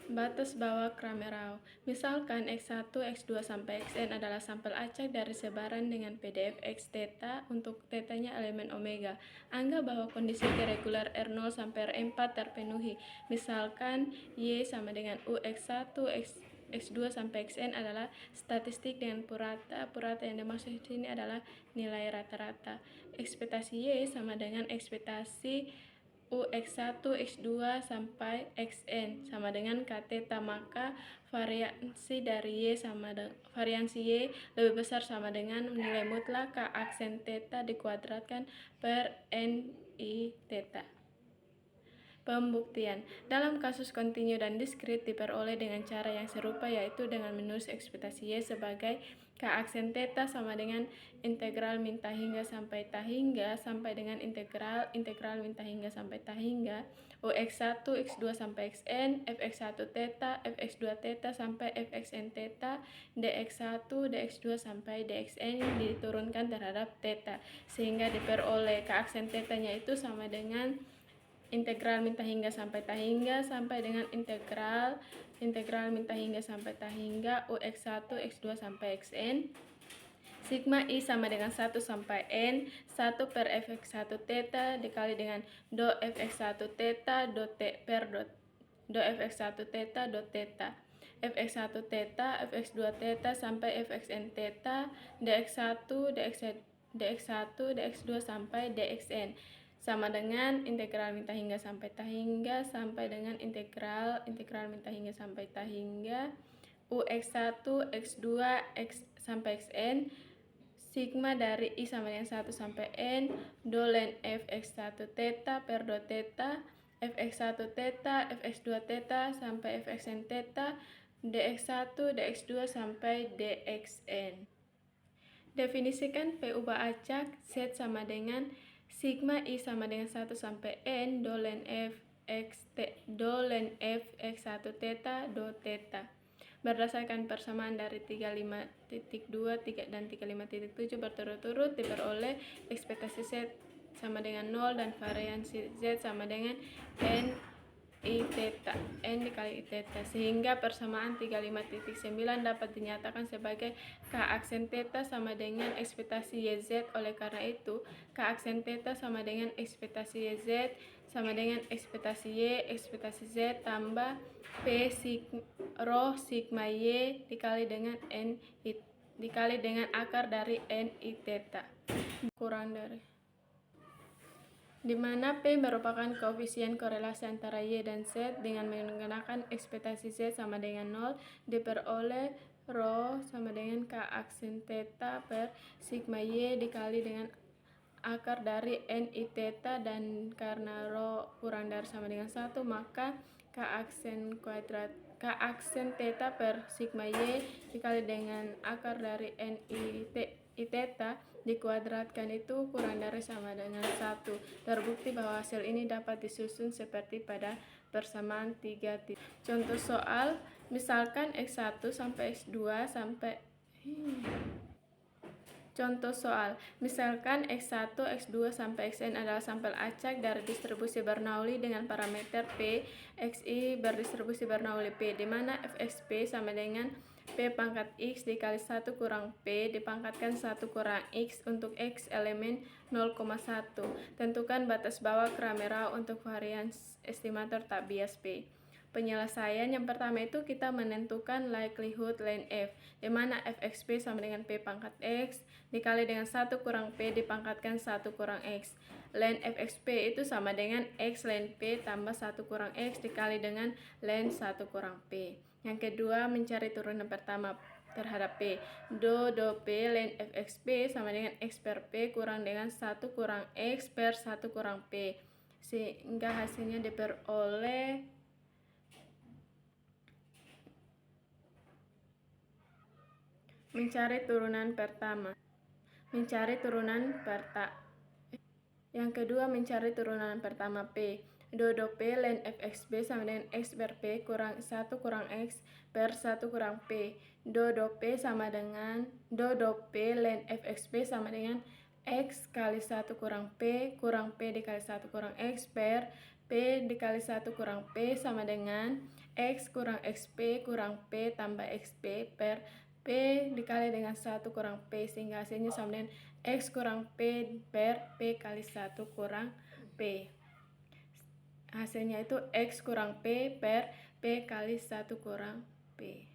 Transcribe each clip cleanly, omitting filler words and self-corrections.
Batas bawah Kramerau. Misalkan X1, X2 sampai Xn adalah sampel acak dari sebaran dengan PDF X theta untuk tetanya elemen omega. Anggap bahwa kondisi regular R0 sampai R4 terpenuhi. Misalkan Y sama dengan U X1, X2 sampai Xn adalah statistik dengan purata. Purata yang dimaksud di sini adalah nilai rata-rata. Ekspektasi Y sama dengan ekspektasi UX1, X2 sampai Xn sama dengan K theta, maka variansi dari variansi Y lebih besar sama dengan nilai mutlak K aksen theta dikuadratkan per NI theta. Pembuktian. Dalam kasus kontinu dan diskrit diperoleh dengan cara yang serupa, yaitu dengan menulis ekspektasi Y sebagai K aksen theta sama dengan integral min ta hingga sampai ta hingga sampai dengan integral min ta hingga sampai ta hingga Ux1, X2 sampai Xn, Fx1 theta, Fx2 theta sampai Fxn theta, dx1, dx2 sampai dxn diturunkan terhadap theta, sehingga diperoleh K aksen tetanya itu sama dengan integral min ta hingga sampai ta hingga sampai dengan integral min ta hingga sampai ta hingga Ux1, X2 sampai Xn. Sigma I sama dengan 1 sampai N, 1 per Fx1 theta dikali dengan do Fx1 theta do Fx1 theta do theta. Fx1 theta, Fx2 theta sampai Fxn theta, dx1, dx2 sampai dxn sama dengan integral min ta hingga sampai ta hingga sampai dengan integral min ta hingga sampai ta hingga Ux1, X2, X sampai Xn. Sigma dari I sama dengan 1 sampai N, do len Fx1 theta per do theta, Fx1 theta, Fx2 theta sampai Fxn theta, dx1, dx2 sampai dxn. Definisikan P ubah acak Z sama dengan sigma I sama dengan 1 sampai N do len Fx1 theta do theta. Berdasarkan persamaan dari 35.2 dan 35.7 berturut-turut diperoleh ekspektasi Z sama dengan 0 dan variansi Z sama dengan N I theta, N dikali I theta, sehingga persamaan 35.9 dapat dinyatakan sebagai K aksen theta sama dengan ekspektasi YZ. Oleh karena itu, K aksen theta sama dengan ekspektasi YZ sama dengan ekspektasi Z tambah P rho sigma Y dikali dengan akar dari N I theta kurang dari, di mana P merupakan koefisien korelasi antara Y dan Z. Dengan menggunakan ekspektasi Z sama dengan 0, diperoleh rho sama dengan K aksen theta per sigma Y dikali dengan akar dari N I theta, dan karena rho kurang dari sama dengan 1, maka K aksen theta per sigma Y dikali dengan akar dari N I theta dikuadratkan itu kurang dari sama dengan 1. Terbukti bahwa hasil ini dapat disusun seperti pada persamaan 3. Contoh soal, misalkan X1 sampai X2 sampai Contoh soal, misalkan X1, X2 sampai Xn adalah sampel acak dari distribusi Bernoulli dengan parameter P, Xi berdistribusi Bernoulli P, di mana Fxp sama dengan P pangkat X dikali 1 kurang P dipangkatkan 1 kurang X untuk X elemen 0,1. Tentukan batas bawah Kramerau untuk varians estimator tak bias P. Penyelesaian yang pertama itu kita menentukan likelihood len F, di mana Fxp sama dengan P pangkat X dikali dengan 1 kurang P dipangkatkan 1 kurang X. Len Fxp itu sama dengan X len P tambah 1 kurang X dikali dengan len 1 kurang P. Yang kedua, mencari turunan pertama terhadap P. Do P len Fxp sama dengan X per P kurang dengan 1 kurang X per 1 kurang P, sehingga hasilnya diperoleh mencari turunan pertama. Yang kedua, mencari turunan pertama P. Do P len Fxp sama dengan X per P kurang 1 kurang X per 1 kurang P. Do P len Fxp sama dengan X kali 1 kurang P dikali 1 kurang X per P dikali 1 kurang P sama dengan X kurang XP kurang P tambah XP per P dikali dengan 1 kurang P, sehingga hasilnya sama dengan X kurang P per P kali 1 kurang P. Hasilnya itu X kurang P per P kali 1 kurang P.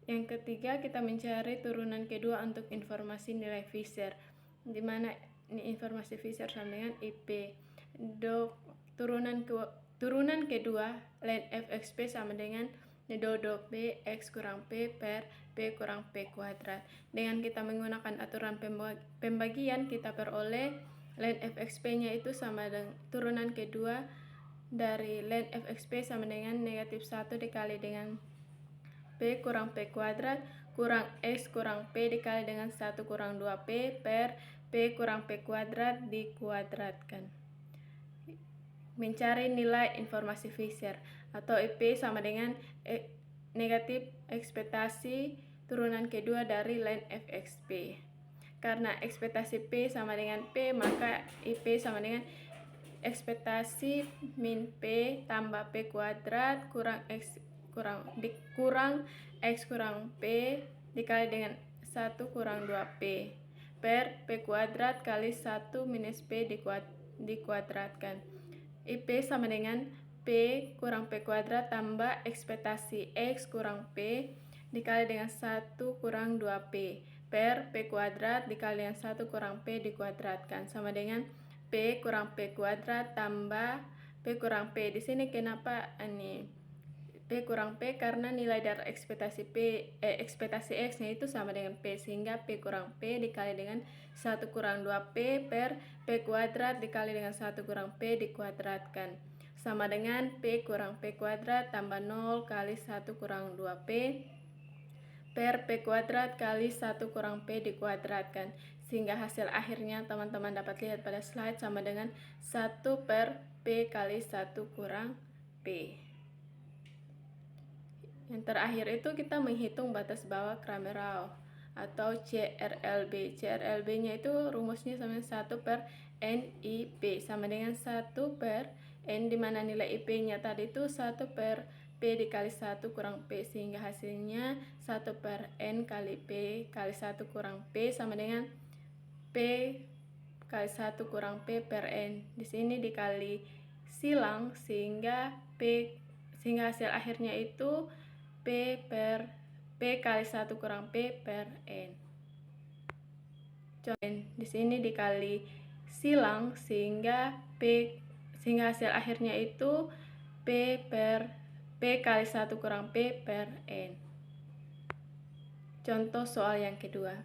Yang ketiga, kita mencari turunan kedua untuk informasi nilai Fisher, di mana informasi Fisher sama dengan IP. Turunan kedua ln fxp sama dengan dodok B X kurang P per P kurang P kuadrat. Dengan kita menggunakan aturan pembagian, kita peroleh ln fxp nya itu sama dengan turunan kedua dari ln fxp sama dengan negatif 1 dikali dengan P kurang P kuadrat kurang X kurang P dikali dengan 1 kurang 2P per P kurang P kuadrat dikuadratkan. Mencari nilai informasi Fisher atau IP sama dengan negatif ekspektasi turunan kedua dari ln fxp. Karena ekspektasi P sama dengan P, maka IP sama dengan ekspektasi min P tambah P kuadrat kurang X kurang P dikali dengan 1 kurang 2P per P kuadrat kali 1 minus P dikuadratkan. IP sama dengan P kurang P kuadrat tambah ekspektasi X kurang P dikali dengan 1 kurang 2P per P kuadrat dikali dengan 1 kurang P dikuadratkan sama dengan P kurang P kuadrat tambah P kurang P. Di sini kenapa ini P kurang P? Karena nilai dari ekspektasi X nya itu sama dengan P, sehingga P kurang P dikali dengan 1 kurang 2P per P kuadrat dikali dengan 1 kurang P dikuadratkan sama dengan P kurang P kuadrat tambah 0 kali 1 kurang 2P per P kuadrat kali 1 kurang P dikuadratkan, sehingga hasil akhirnya teman-teman dapat lihat pada slide sama dengan 1 per P kali 1 kurang P. Yang terakhir itu kita menghitung batas bawah Kramer-Rao atau CRLB. CRLB-nya itu rumusnya sama dengan 1 per NIP sama dengan 1 per N, dimana nilai IP-nya tadi itu 1 per P dikali 1 kurang P, sehingga hasilnya 1 per N kali P kali 1 kurang P sama dengan P kali 1 kurang P per N. Di sini dikali silang sehingga hasil akhirnya itu P per P kali 1 kurang P per N. Di sini dikali silang sehingga hasil akhirnya itu P per P kali 1 kurang P per N. Contoh soal yang kedua.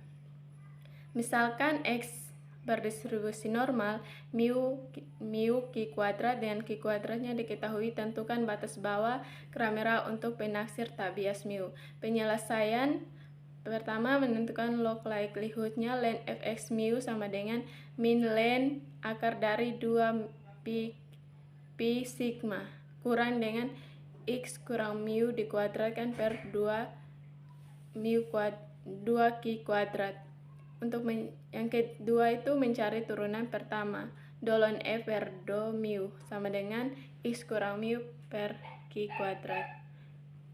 Misalkan X berdistribusi normal, mu Q kuadrat dengan Q kuadratnya diketahui, tentukan batas bawah Kramer-Rao untuk penaksir tabias mu. Penyelesaian pertama, menentukan log likelihood-nya ln fx mu sama dengan min ln akar dari 2 pi sigma kurang dengan x kurang mu dikuadratkan per 2 Q kuadrat. Untuk yang kedua itu mencari turunan pertama, dolon F per do mu sama dengan x kurang mu per Q kuadrat.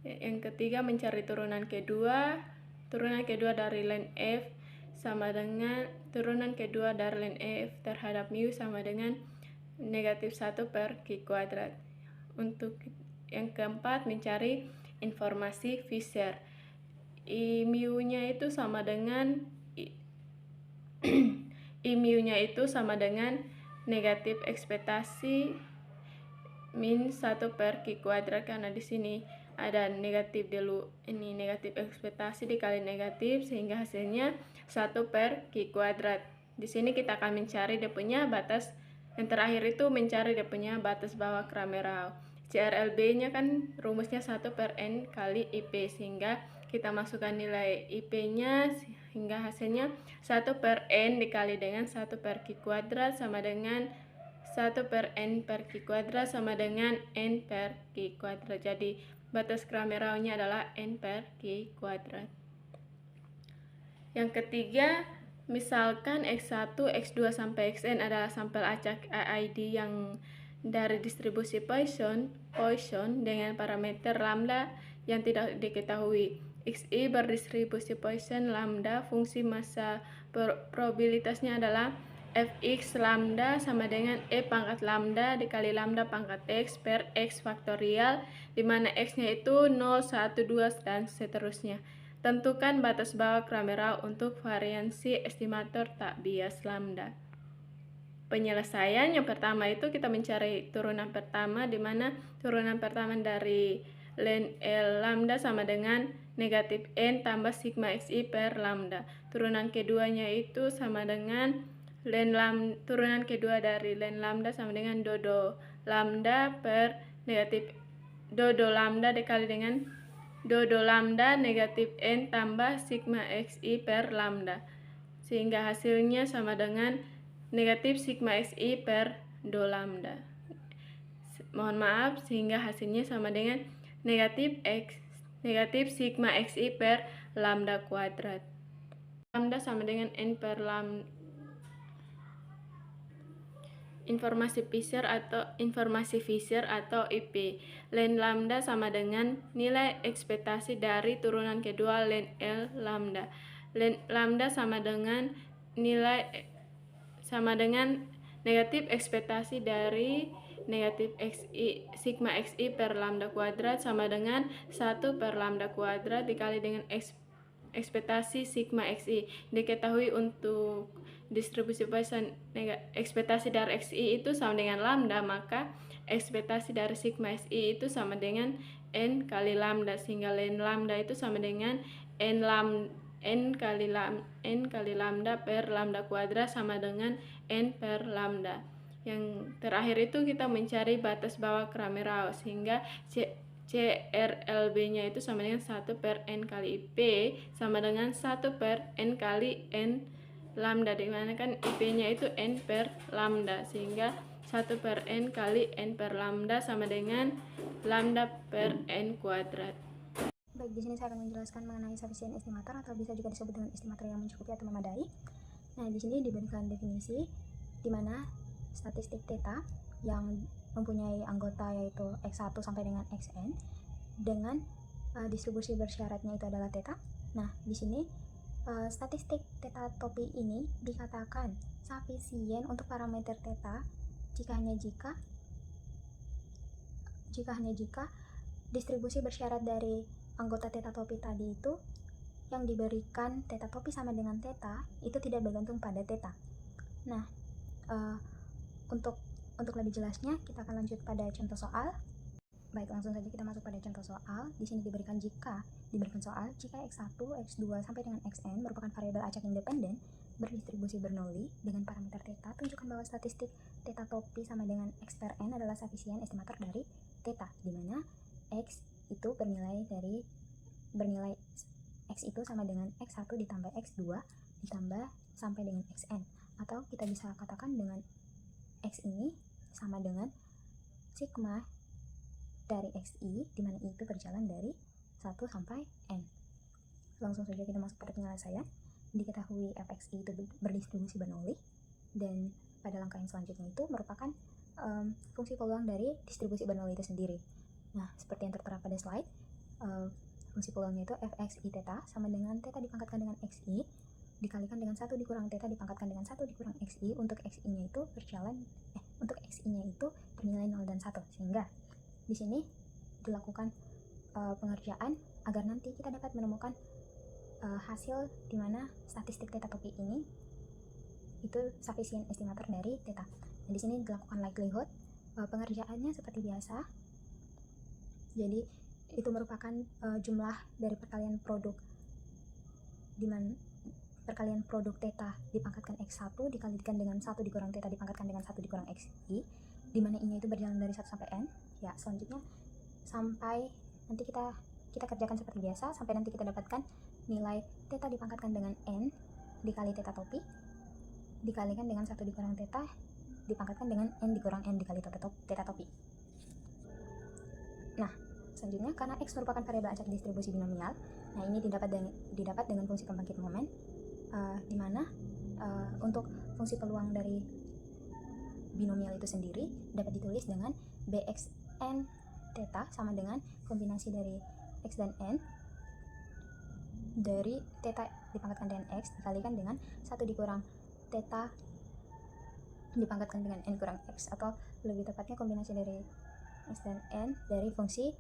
Yang ketiga mencari turunan kedua dari ln F sama dengan turunan kedua dari ln F terhadap mu sama dengan negatif 1 per Q kuadrat. Untuk yang keempat mencari informasi Fisher. I mu-nya itu sama dengan I mu-nya itu sama dengan negatif ekspektasi min 1 per Q kuadrat, karena di sini ada negatif dulu, ini negatif ekspektasi dikali negatif sehingga hasilnya 1 per Q kuadrat. Di sini kita akan mencari dia punya batas, yang terakhir itu mencari dia punya batas bawah Kramer-Rao. CRLB-nya kan rumusnya 1 per N kali IP, sehingga kita masukkan nilai IP-nya hingga hasilnya 1 per N dikali dengan 1 per Q kuadrat sama dengan 1 per N per Q kuadrat sama dengan N per Q kuadrat. Jadi batas Kramer-Rao-nya adalah N per Q kuadrat. Yang ketiga, misalkan X1, X2 sampai Xn adalah sampel acak AID yang dari distribusi Poisson dengan parameter lambda yang tidak diketahui. Xi berdistribusi Poisson lambda, fungsi massa probabilitasnya adalah fx lambda sama dengan e pangkat lambda dikali lambda pangkat x per x faktorial, di mana x-nya itu 0, 1, 2, dan seterusnya. Tentukan batas bawah Kramer-Rao untuk variansi estimator tak bias lambda. Penyelesaian yang pertama itu kita mencari turunan pertama, di mana turunan pertama dari ln L lambda sama dengan negatif n tambah sigma xi per lambda. Turunan keduanya itu sama dengan turunan kedua dari ln lambda sama dengan dodo lambda per negatif dodo lambda dikali dengan dodo lambda negatif n tambah sigma xi per lambda, sehingga hasilnya sama dengan negatif sigma xi per do lambda. Mohon maaf, sehingga hasilnya sama dengan negatif sigma xi per lambda kuadrat. Lambda sama dengan n per lambda. Informasi Fisher atau IP. Ln lambda sama dengan nilai ekspektasi dari turunan kedua ln L lambda. Ln lambda sama dengan negatif ekspektasi dari negatif sigma xi per lambda kuadrat sama dengan 1 per lambda kuadrat dikali dengan ekspektasi sigma xi. Diketahui untuk distribusi Poisson ekspektasi dari xi itu sama dengan lambda, maka ekspektasi dari sigma xi itu sama dengan n kali lambda, sehingga ln lambda itu sama dengan n kali lambda per lambda kuadrat sama dengan n per lambda. Yang terakhir itu kita mencari batas bawah Kramer-Rao, sehingga CRLB-nya itu sama dengan 1 per n kali IP sama dengan 1 per n kali n lambda, dimana kan IP-nya itu n per lambda, sehingga 1 per n kali n per lambda sama dengan lambda per n kuadrat. Baik, di sini saya akan menjelaskan mengenai sufficient estimator atau bisa juga disebut dengan estimator yang mencukupi atau memadai. Nah, di sini diberikan definisi di mana statistik theta yang mempunyai anggota yaitu x1 sampai dengan xn dengan distribusi bersyaratnya itu adalah theta. Nah, di sini statistik theta topi ini dikatakan sufficient untuk parameter theta jika hanya jika distribusi bersyarat dari anggota theta topi tadi itu yang diberikan theta topi sama dengan theta itu tidak bergantung pada theta. Nah, untuk lebih jelasnya kita akan lanjut pada contoh soal. Baik, langsung saja kita masuk pada contoh soal. Di sini diberikan soal jika x1, x2 sampai dengan xn merupakan variabel acak independen berdistribusi Bernoulli dengan parameter theta, tunjukkan bahwa statistik theta topi sama dengan x per n adalah sufficient estimator dari theta, di mana x itu bernilai x itu sama dengan x1 ditambah x2 ditambah sampai dengan xn, atau kita bisa katakan dengan x ini sama dengan sigma dari xi, di mana i itu berjalan dari 1 sampai n. Langsung saja kita masuk pada penyelesaian. Diketahui fxi itu berdistribusi Bernoulli, dan pada langkah yang selanjutnya itu merupakan fungsi peluang dari distribusi Bernoulli itu sendiri. Nah, seperti yang tertera pada slide, fungsi peluangnya itu fxi theta sama dengan theta dipangkatkan dengan xi dikalikan dengan 1 dikurang theta dipangkatkan dengan 1 dikurang xi untuk xi-nya itu bernilai 0 dan 1, sehingga di sini dilakukan pengerjaan agar nanti kita dapat menemukan hasil di mana statistik theta topi ini itu sufficient estimator dari theta. Nah, di sini dilakukan likelihood. Pengerjaannya seperti biasa. Jadi itu merupakan jumlah dari perkalian produk, di mana perkalian produk theta dipangkatkan x1 dikalikan dengan 1 dikurang theta dipangkatkan dengan 1 dikurang xi, di mana i-nya itu berjalan dari 1 sampai n. Ya, selanjutnya sampai nanti kita kerjakan seperti biasa sampai nanti kita dapatkan nilai theta dipangkatkan dengan n dikali theta topi dikalikan dengan 1 dikurang theta dipangkatkan dengan n dikurang n dikali theta topi. Nah, selanjutnya karena x merupakan variabel acak distribusi binomial, nah ini didapat dengan fungsi pembangkit momen, di mana untuk fungsi peluang dari binomial itu sendiri dapat ditulis dengan bxn theta sama dengan kombinasi dari x dan n dari theta dipangkatkan dengan x dikalikan dengan 1 dikurang theta dipangkatkan dengan n kurang x, atau lebih tepatnya kombinasi dari x dan n dari fungsi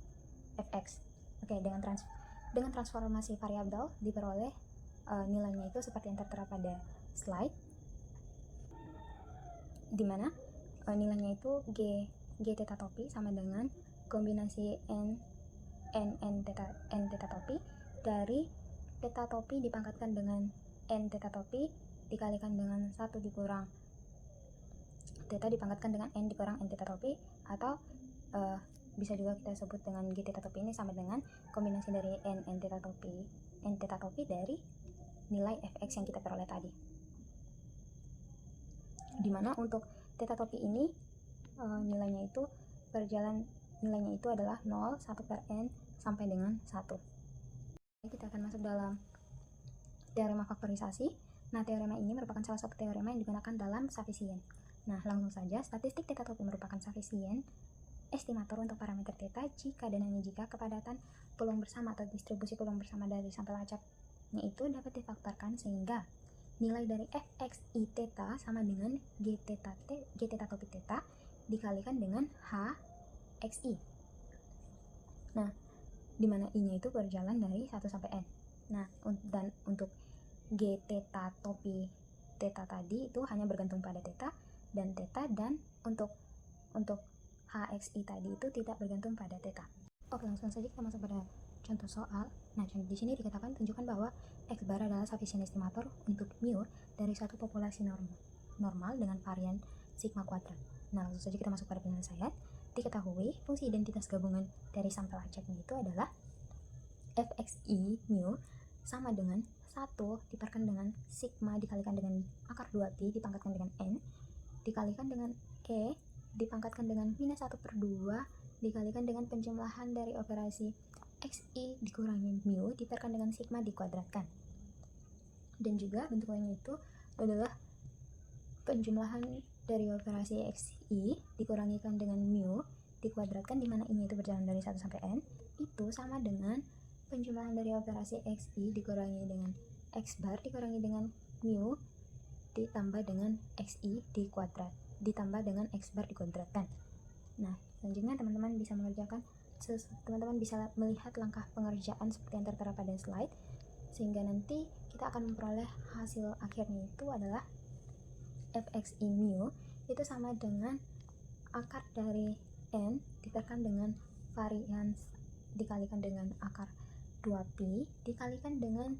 fx. Oke, dengan transformasi variabel diperoleh nilainya itu seperti yang tertera pada slide, dimana nilainya itu g theta topi sama dengan kombinasi n theta topi dari theta topi dipangkatkan dengan n theta topi dikalikan dengan 1 dikurang theta dipangkatkan dengan n dikurang n theta topi, atau bisa juga kita sebut dengan g theta topi ini sama dengan kombinasi dari n theta topi dari nilai fx yang kita peroleh tadi, dimana untuk theta topi ini nilainya itu adalah 0, 1 per n sampai dengan 1. Kita akan masuk dalam teorema faktorisasi. Nah, teorema ini merupakan salah satu teorema yang digunakan dalam sufficient. Nah, langsung saja, statistik theta topi merupakan sufficient estimator untuk parameter theta jika dan hanya jika kepadatan peluang bersama atau distribusi peluang bersama dari sampel acaknya itu dapat difaktorkan sehingga nilai dari fxi theta sama dengan g theta topi theta dikalikan dengan hxi. Nah, dimana i-nya itu berjalan dari 1 sampai n. Nah, dan untuk g theta topi theta tadi itu hanya bergantung pada theta, dan untuk hxi tadi itu tidak bergantung pada theta. Oke, langsung saja kita masuk pada contoh soal. Nah, di sini dikatakan tunjukkan bahwa x bar adalah sufficient estimator untuk mu dari satu populasi normal dengan varian sigma kuadrat. Nah, langsung saja kita masuk pada penyelesaian. Diketahui fungsi identitas gabungan dari sampel acaknya itu adalah fxi mu sama dengan 1 dipangkatkan dengan sigma dikalikan dengan akar 2pi dipangkatkan dengan n dikalikan dengan e dipangkatkan dengan minus 1 per 2 dikalikan dengan penjumlahan dari operasi xi dikurangi mu dipangkatkan dengan sigma dikuadratkan. Dan juga bentuk lainnya itu adalah penjumlahan dari operasi xi dikurangikan dengan mu dikuadratkan, di mana ini itu berjalan dari 1 sampai n, itu sama dengan penjumlahan dari operasi xi dikurangi dengan x bar dikurangi dengan mu ditambah dengan xi ditambah dengan x bar dikuadratkan. Nah, selanjutnya teman-teman bisa melihat langkah pengerjaan seperti yang tertera pada slide, sehingga nanti kita akan memperoleh hasil akhirnya itu adalah fxi mu itu sama dengan akar dari n dikalikan dengan varians dikalikan dengan akar 2pi dikalikan dengan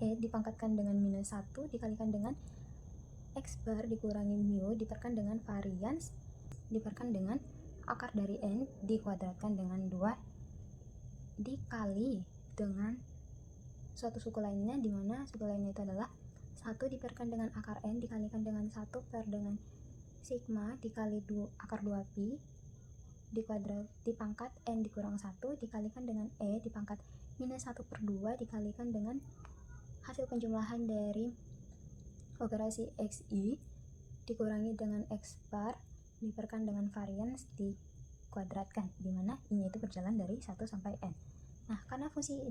e dipangkatkan dengan minus 1 dikalikan dengan x bar dikurangi mu dipangkatkan dengan varians dipangkatkan dengan akar dari n dikuadratkan dengan 2 dikali dengan suatu suku lainnya, di mana suku lainnya itu adalah 1 dipangkatkan dengan akar n dikalikan dengan 1 per dengan sigma dikali akar 2pi dikuadrat dipangkat n dikurang 1 dikalikan dengan e dipangkat minus 1 per 2 dikalikan dengan hasil penjumlahan dari operasi xi dikurangi dengan x bar dipangkatkan dengan varians dikuadratkan, di mana i-nya itu berjalan dari 1 sampai n. Nah, karena fungsi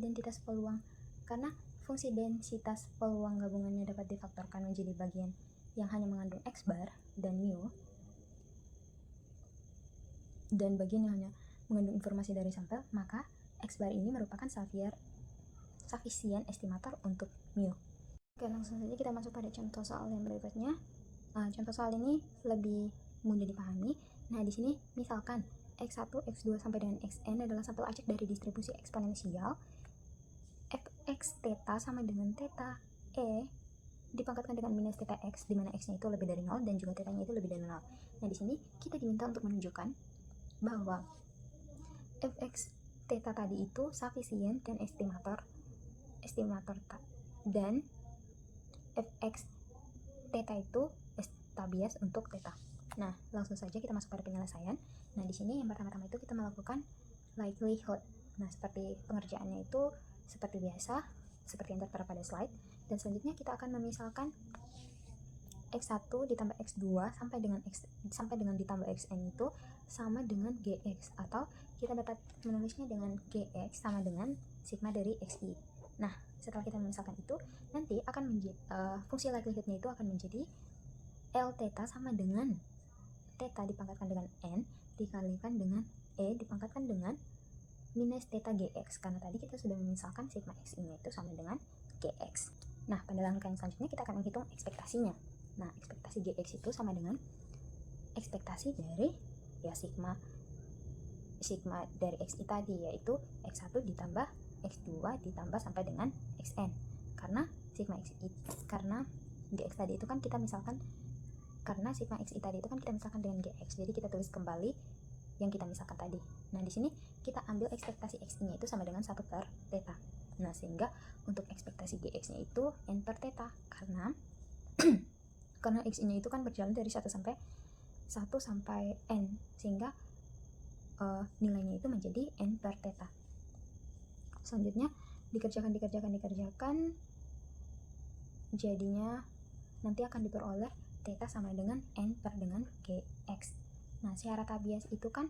densitas peluang gabungannya dapat difaktorkan menjadi bagian yang hanya mengandung x bar dan mu, dan bagian yang hanya mengandung informasi dari sampel, maka x bar ini merupakan sufficient estimator untuk mu. Oke, langsung saja kita masuk pada contoh soal yang berikutnya. Contoh soal ini lebih mudah dipahami. Nah, di sini misalkan x1, x2 sampai dengan xn adalah sampel acak dari distribusi eksponensial fx theta sama dengan theta e dipangkatkan dengan minus theta x, di mana x-nya itu lebih dari 0 dan juga theta-nya itu lebih dari 0. Nah, di sini kita diminta untuk menunjukkan bahwa fx theta tadi itu sufficient dan estimator dan fx theta itu tabias untuk theta. Nah, langsung saja kita masuk pada penyelesaian. Nah, di sini yang pertama-tama itu kita melakukan likelihood. Nah, seperti pengerjaannya itu seperti biasa, seperti yang tertera pada slide. Dan selanjutnya kita akan memisalkan X1 ditambah X2 sampai dengan ditambah Xn itu sama dengan Gx, atau kita dapat menulisnya dengan Gx sama dengan sigma dari Xi. Nah, setelah kita memisalkan itu, nanti akan fungsi likelihoodnya itu akan menjadi L theta sama dengan theta dipangkatkan dengan N dikalikan dengan E dipangkatkan dengan minus theta Gx, karena tadi kita sudah memisalkan sigma Xi nya itu sama dengan Gx. Nah, pada langkah yang selanjutnya kita akan menghitung ekspektasinya. Nah, ekspektasi Gx itu sama dengan ekspektasi dari ya sigma dari Xi tadi, yaitu X1 ditambah X2 ditambah sampai dengan Xn. Karena karena Gx tadi itu kan kita misalkan, karena sigma Xi tadi itu kan kita misalkan dengan Gx, jadi kita tulis kembali yang kita misalkan tadi. Nah, di sini kita ambil ekspektasi Xi nya itu sama dengan 1 per theta. Nah, sehingga untuk ekspektasi Gx nya itu N per theta, karena karena Xi nya itu kan berjalan dari 1 sampai N, sehingga nilainya itu menjadi N per theta. Selanjutnya dikerjakan, jadinya nanti akan diperoleh theta sama dengan N per dengan Gx. Nah, secara tabias itu kan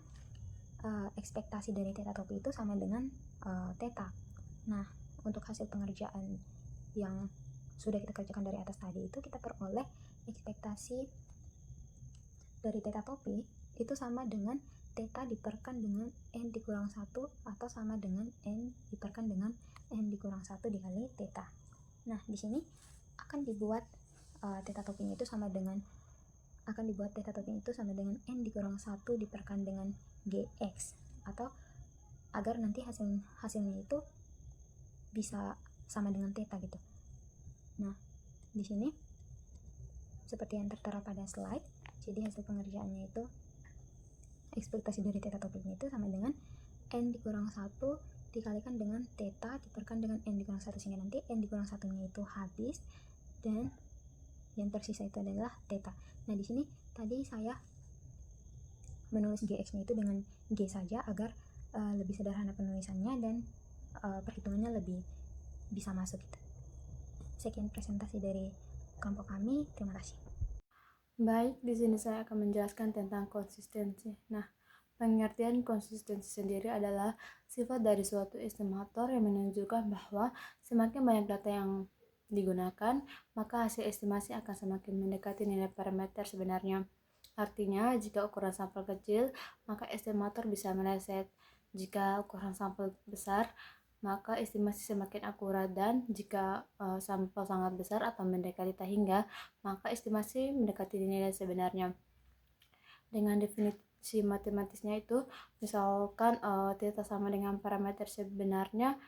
ekspektasi dari theta topi itu sama dengan theta. Nah, untuk hasil pengerjaan yang sudah kita kerjakan dari atas tadi itu, kita peroleh ekspektasi dari theta topi itu sama dengan theta diperkan dengan N dikurang 1, atau sama dengan N diperkan dengan N dikurang 1 dikali theta. Nah, di sini akan dibuat theta topinya itu sama dengan N dikurang 1 diperkan dengan Gx, atau agar nanti hasilnya itu bisa sama dengan theta gitu. Nah, di sini seperti yang tertera pada slide, jadi hasil pengerjaannya itu ekspektasi dari theta topiknya itu sama dengan N dikurang 1 dikalikan dengan theta diperkan dengan N dikurang 1, sehingga nanti N dikurang 1 nya itu habis dan yang tersisa itu adalah theta. Nah, di sini tadi saya menulis Gx nya itu dengan G saja agar lebih sederhana penulisannya dan perhitungannya lebih bisa masuk gitu. Sekian presentasi dari kelompok kami, terima kasih. Baik, di sini saya akan menjelaskan tentang konsistensi. Nah, pengertian konsistensi sendiri adalah sifat dari suatu estimator yang menunjukkan bahwa semakin banyak data yang digunakan, maka hasil estimasi akan semakin mendekati nilai parameter sebenarnya. Artinya, jika ukuran sampel kecil, maka estimator bisa meleset. Jika ukuran sampel besar, maka estimasi semakin akurat, dan jika sampel sangat besar atau mendekati tak hingga, maka estimasi mendekati nilai sebenarnya. Dengan definisi matematisnya itu, misalkan theta sama dengan parameter sebenarnya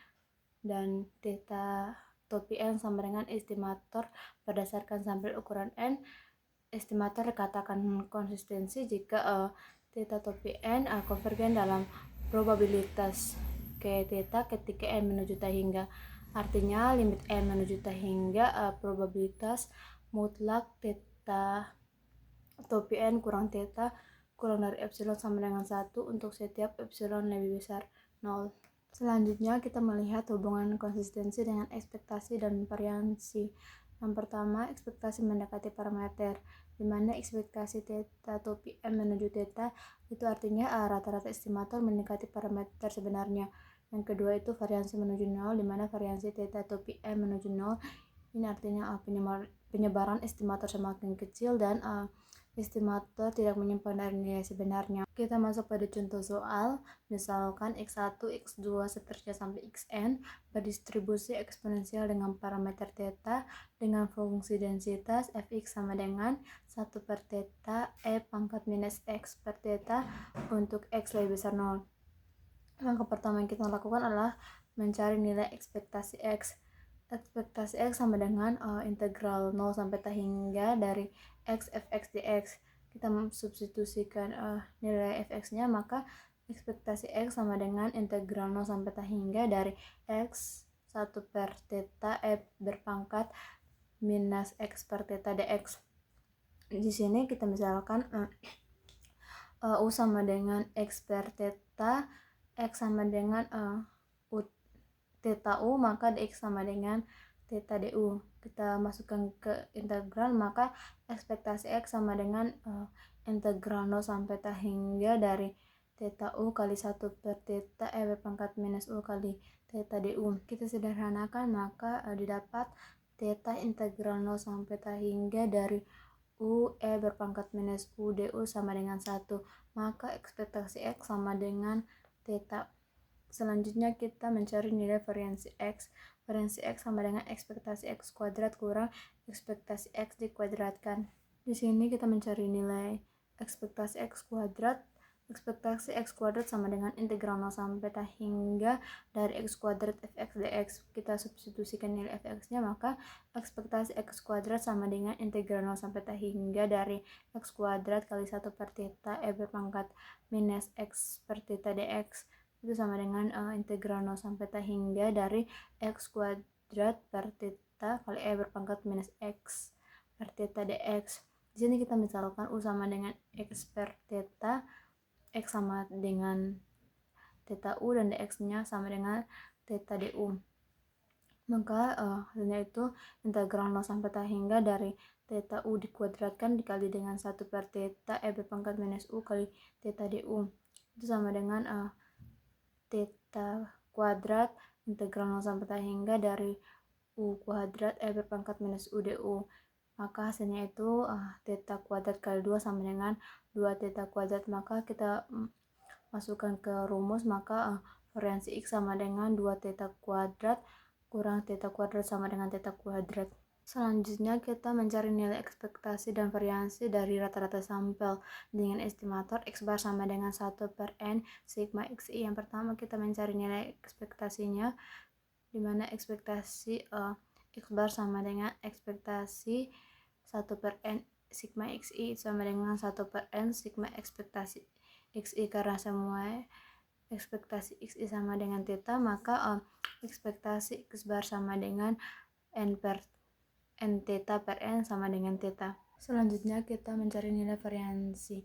dan theta topi N sama dengan estimator berdasarkan sampel ukuran N, estimator dikatakan konsistensi jika theta topi N konvergen dalam probabilitas ke theta ketika N menuju tak hingga. Artinya limit N menuju tak hingga probabilitas mutlak theta topi N kurang theta kurang dari epsilon sama dengan 1 untuk setiap epsilon lebih besar 0. Selanjutnya kita melihat hubungan konsistensi dengan ekspektasi dan variansi. Yang pertama, ekspektasi mendekati parameter, di mana ekspektasi theta topi M menuju theta itu artinya rata-rata estimator mendekati parameter sebenarnya. Yang kedua itu variansi menuju 0, di mana variansi theta topi M menuju 0 ini artinya penyebaran estimator semakin kecil dan estimator tidak menyimpang dari nilai sebenarnya. Kita masuk pada contoh soal, misalkan X1, X2 seterusnya sampai Xn berdistribusi eksponensial dengan parameter theta dengan fungsi densitas fx sama dengan 1 per theta e pangkat minus x per theta untuk x lebih besar 0. Langkah pertama yang kita lakukan adalah mencari nilai ekspektasi x. Ekspektasi x sama dengan integral 0 sampai tak hingga dari x fx dx. Kita substitusikan nilai fx nya, maka ekspektasi x sama dengan integral 0 sampai tak hingga dari x 1 per theta e berpangkat minus x per theta dx. Di sini kita misalkan u sama dengan x per theta, x sama dengan theta u, maka dx sama dengan theta du. kita masukkan ke integral, maka ekspektasi X sama dengan integral 0 sampai ta hingga dari theta U kali 1 per theta E berpangkat minus U kali theta DU. Kita sederhanakan, maka didapat theta integral 0 sampai ta hingga dari U E berpangkat minus U DU sama dengan 1. Maka ekspektasi X sama dengan theta. Selanjutnya kita mencari nilai variansi X. Variansi X sama dengan ekspektasi X kuadrat kurang ekspektasi X dikuadratkan. Di sini kita mencari nilai ekspektasi X kuadrat. Ekspektasi X kuadrat sama dengan integral 0 sampai ta hingga dari X kuadrat fx dx. Kita substitusikan nilai fx-nya, maka ekspektasi X kuadrat sama dengan integral 0 sampai ta hingga dari X kuadrat kali 1 per theta E berpangkat minus X per theta dx. Itu sama dengan integral 0 sampai ta hingga dari X kuadrat per theta kali E berpangkat minus X per theta dx. Di sini kita misalkan U sama dengan X per theta, X sama dengan theta U, dan dx-nya sama dengan theta du. Maka hasilnya itu integral 0 sampai ta hingga dari theta U dikuadratkan dikali dengan 1 per theta E berpangkat minus U kali theta du. Itu sama dengan theta kuadrat integral 0 sampai ta hingga dari U kuadrat E berpangkat minus U du. Maka hasilnya itu theta kuadrat kali 2 sama dengan 2 theta kuadrat. Maka kita masukkan ke rumus, maka variansi X sama dengan 2 theta kuadrat kurang theta kuadrat sama dengan theta kuadrat. Selanjutnya kita mencari nilai ekspektasi dan variansi dari rata-rata sampel dengan estimator X bar sama dengan 1 per N sigma XI. Yang pertama kita mencari nilai ekspektasinya, dimana ekspektasi X bar sama dengan ekspektasi 1 per N sigma XI sama dengan 1 per N sigma ekspektasi XI. Karena semua ekspektasi XI sama dengan theta, maka ekspektasi X bar sama dengan N per N theta per N sama dengan theta. Selanjutnya kita mencari nilai variansi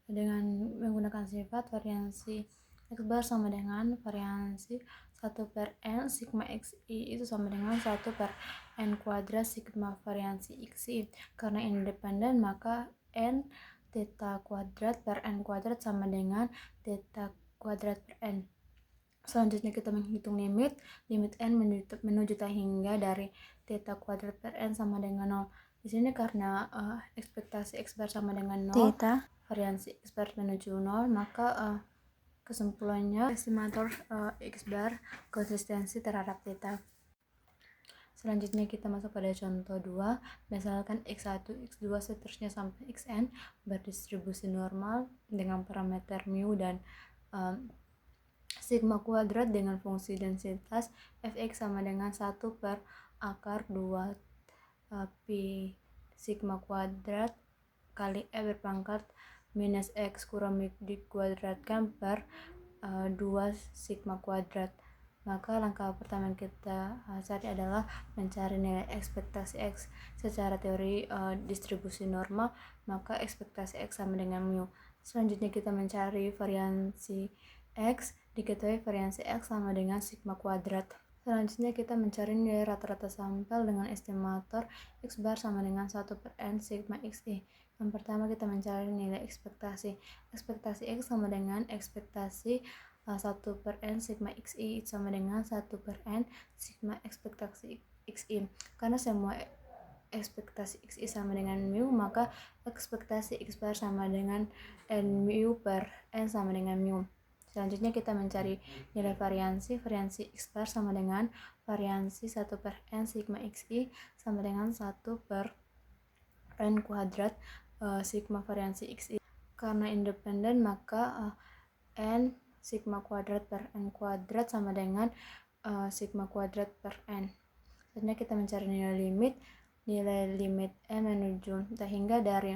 dengan menggunakan sifat variansi X bar sama dengan variansi 1 per N sigma XI itu sama dengan 1 per N kuadrat sigma variansi XI. Karena independen, maka N theta kuadrat per N kuadrat sama dengan theta kuadrat per N. Selanjutnya kita menghitung limit N menuju ta hingga dari theta kuadrat per N sama dengan 0. Di sini karena ekspektasi X bar sama dengan 0, Theta. variansi X bar menuju 0, maka kesimpulannya estimator X bar konsistensi terhadap theta. Selanjutnya kita masuk pada contoh 2. Misalkan X1, X2 seterusnya sampai Xn berdistribusi normal dengan parameter mu dan sigma kuadrat dengan fungsi densitas fx sama dengan 1 per akar 2 pi sigma kuadrat kali E berpangkat minus X kurang mu dikuadratkan per 2 sigma kuadrat. Maka langkah pertama yang kita cari adalah mencari nilai ekspektasi X. Secara teori distribusi normal, maka ekspektasi X sama dengan mu. Selanjutnya kita mencari variansi X. Diketahui variansi X sama dengan sigma kuadrat. Selanjutnya kita mencari nilai rata-rata sampel dengan estimator X bar sama dengan 1 per N sigma XI. Yang pertama kita mencari nilai ekspektasi. Ekspektasi X sama dengan ekspektasi 1 per N sigma XI sama dengan 1 per N sigma ekspektasi XI. Karena semua ekspektasi XI sama dengan mu, maka ekspektasi X bar sama dengan N mu per N sama dengan mu. Selanjutnya kita mencari nilai variansi X bar sama dengan variansi 1 per N sigma XI sama dengan 1 per N kuadrat sigma variansi XI. Karena independen, maka N sigma kuadrat per N kuadrat sama dengan sigma kuadrat per N. Selanjutnya kita mencari nilai limit N menuju ta hingga dari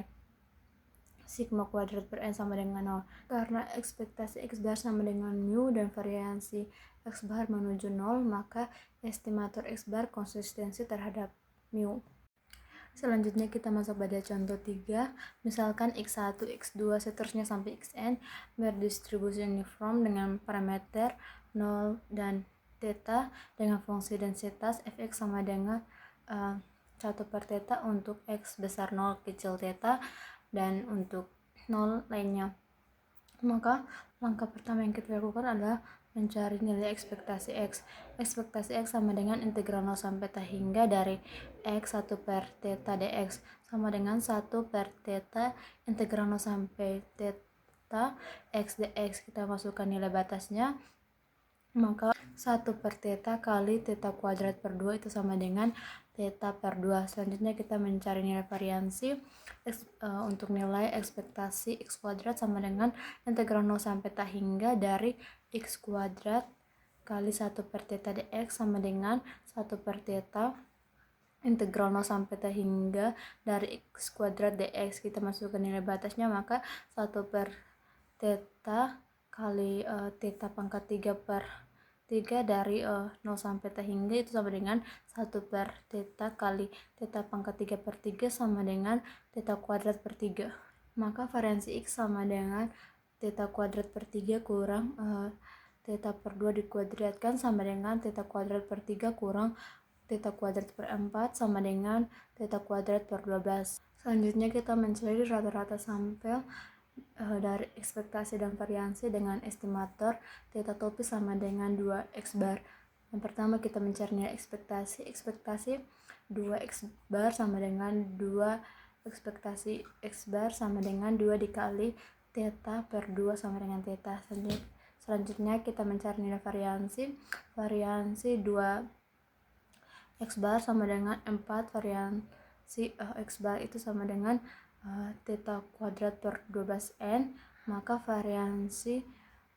sigma kuadrat per N sama dengan 0. Karena ekspektasi X bar sama dengan mu dan variansi X bar menuju 0, maka estimator X bar konsistensi terhadap mu. Selanjutnya kita masuk pada contoh 3. Misalkan X1, X2 seterusnya sampai Xn berdistribusi uniform dengan parameter 0 dan theta dengan fungsi densitas fx sama dengan 1 per theta untuk X besar 0 kecil theta dan untuk 0 lainnya. Maka langkah pertama yang kita lakukan adalah mencari nilai ekspektasi X. Ekspektasi X sama dengan integral 0 sampai theta hingga dari X 1 per theta dx sama dengan 1 per theta integral 0 sampai theta X dx. Kita masukkan nilai batasnya, maka 1 per theta kali theta kuadrat per 2 itu sama dengan theta per 2. Selanjutnya kita mencari nilai variansi untuk nilai ekspektasi X kuadrat sama dengan integral 0 sampai theta hingga dari X kuadrat kali 1 per theta dx sama dengan 1 per theta integral 0 sampai theta hingga dari X kuadrat dx. Kita masukkan nilai batasnya, maka 1 per theta kali theta pangkat 3 per 3 dari 0 sampai theta hingga itu sama dengan 1 per theta kali theta pangkat 3 per 3 sama dengan theta kuadrat per 3. Maka variansi X sama dengan theta kuadrat per 3 kurang theta per 2 dikuadratkan sama dengan theta kuadrat per 3 kurang theta kuadrat per 4 sama dengan theta kuadrat per 12. Selanjutnya kita mencari rata-rata sampel dari ekspektasi dan variansi dengan estimator theta topi sama dengan 2x bar. Yang pertama kita mencari nilai ekspektasi 2x bar sama dengan 2 ekspektasi x bar sama dengan 2 dikali theta per 2 sama dengan theta. Selanjutnya kita mencari nilai variansi 2 x bar sama dengan 4 variansi x bar itu sama dengan theta kuadrat per 12n, maka variansi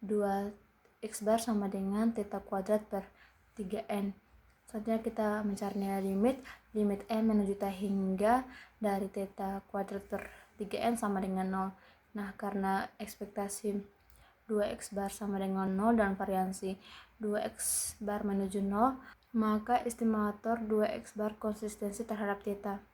2x bar sama dengan theta kuadrat per 3n. Selanjutnya kita mencari nilai limit n menuju theta hingga dari theta kuadrat per 3n sama dengan 0. Nah, karena ekspektasi 2x bar sama dengan 0 dan variansi 2x bar menuju 0, maka estimator 2x bar konsistensi terhadap theta.